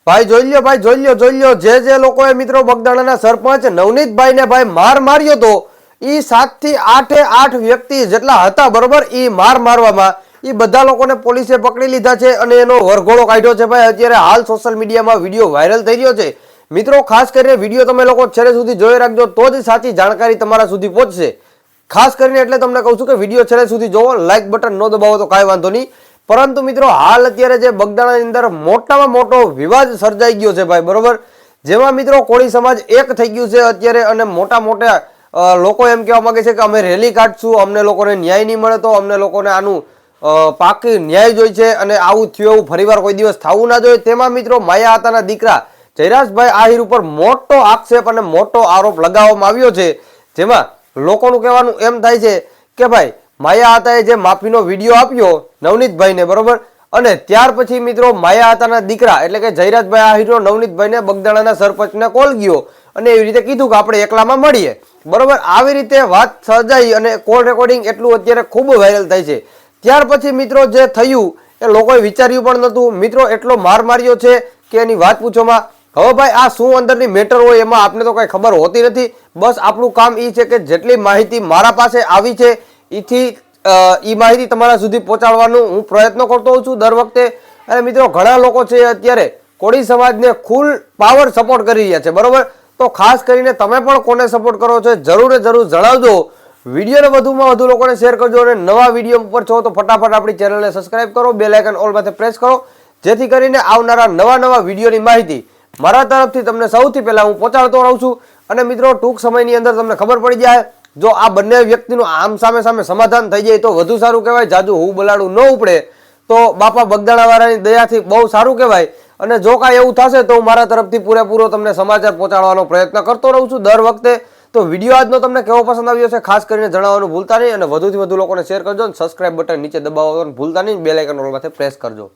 ભાઈ જોઈ લ્યો જે લોકોએ મિત્રો બગદાણાના સરપંચ નવનીતભાઈને ભાઈ માર માર્યો તો ઈ 7 થી 8 વ્યક્તિ જેટલા હતા બરોબર ઈ મારવામાં ઈ બધા લોકોને પોલીસે પકડી લીધા છે અને એનો વરઘોડો કાઢ્યો છે ભાઈ અત્યારે હાલ સોશિયલ મીડિયામાં વિડીયો વાયરલ થઈ રહ્યો છે મિત્રો ખાસ કરીને વિડીયો તમે લોકો છેલ્લે સુધી જોઈ રાખજો તો જ સાચી જાણકારી તમારા સુધી પહોંચશે ખાસ કરીને એટલે તમને કહું છું કે વિડીયો છેલ્લે સુધી જોવો લાઈક બટન ન દબાવો તો કાંઈ વાંધો નહીં પરંતુ મિત્રો હાલ અત્યારે જે બગદાણાની અંદર મોટામાં મોટો વિવાદ સર્જાઈ ગયો છે ભાઈ બરોબર જેમાં મિત્રો કોળી સમાજ એક થઈ ગયું છે અત્યારે અને મોટા લોકો એમ કહેવા માંગે છે કે અમે રેલી કાઢશું અમને લોકોને ન્યાય નહીં મળે તો અમને લોકોને આનું પાકી ન્યાય જોઈ છે અને આવું થયું એવું ફરીવાર કોઈ દિવસ થવું ના જોઈએ તેમાં મિત્રો માયા આતાના દીકરા જયરાજભાઈ આહિર ઉપર મોટો આક્ષેપ અને મોટો આરોપ લગાવવામાં આવ્યો છે જેમાં લોકોનું કહેવાનું એમ થાય છે કે ભાઈ માયા આતાએ જે માફીનો વિડીયો આપ્યો નવનીતભાઈને બરોબર અને ત્યાર પછી મિત્રો માયા આતાના દીકરા એટલે કે જયરાજભાઈ આહિરનો નવનીતભાઈને બગદાણાના સરપંચને કોલ ગયો અને એવી રીતે કીધું કે આપણે એકલામાં મળીએ બરોબર આવી રીતે વાત સર્જાઈ અને કોલ રેકોર્ડિંગ એટલું અત્યારે ખૂબ વાયરલ થાય છે ત્યાર પછી મિત્રો જે થયું એ લોકોએ વિચાર્યું પણ નહોતું મિત્રો એટલો માર માર્યો છે કે એની વાત પૂછોમાં હવે ભાઈ આ શું અંદરની મેટર હોય એમાં આપને તો કઈ ખબર હોતી નથી બસ આપણું કામ એ છે કે જેટલી માહિતી મારા પાસે આવી છે ઈ માહિતી તમારા સુધી પહોંચાડવાનું હું પ્રયત્ન કરતો હોઉં છું દર વખતે અને મિત્રો ઘણા લોકો છે અત્યારે કોળી સમાજને ફૂલ પાવર સપોર્ટ કરી રહ્યા છે બરોબર તો ખાસ કરીને તમે પણ કોને સપોર્ટ કરો છો જરૂર જણાવજો વિડીયોને વધુમાં વધુ લોકોને શેર કરજો અને નવા વિડીયો ઉપર છો તો ફટાફટ આપણી ચેનલને સબસ્ક્રાઇબ કરો બેલ આઇકન ઓલ માથે પ્રેસ કરો જેથી કરીને આવનારા નવા વિડીયોની માહિતી મારા તરફથી તમને સૌથી પહેલા હું પહોંચાડતો રહું છું અને મિત્રો ટૂંક સમયની અંદર તમને ખબર પડી જાય જો આ બંને વ્યક્તિનું આમ સામે સમાધાન થઈ જાય તો વધુ સારું કહેવાય જાજુ હું બલાડું ન ઉપડે તો બાપા બગદાણાવાળાની દયાથી બહુ સારું કહેવાય અને જો કાંઈ એવું થશે તો હું મારા તરફથી પૂરેપૂરો તમને સમાચાર પહોંચાડવાનો પ્રયત્ન કરતો રહું છું દર વખતે તો વિડીયો આજનો તમને કેવો પસંદ આવ્યો છે ખાસ કરીને જણાવવાનું ભૂલતા નહીં અને વધુથી વધુ લોકોને શેર કરજો અને સબસ્ક્રાઇબ બટન નીચે દબાવવાનું ભૂલતા નહીં બેલ આઇકન ઓલ માથે પ્રેસ કરજો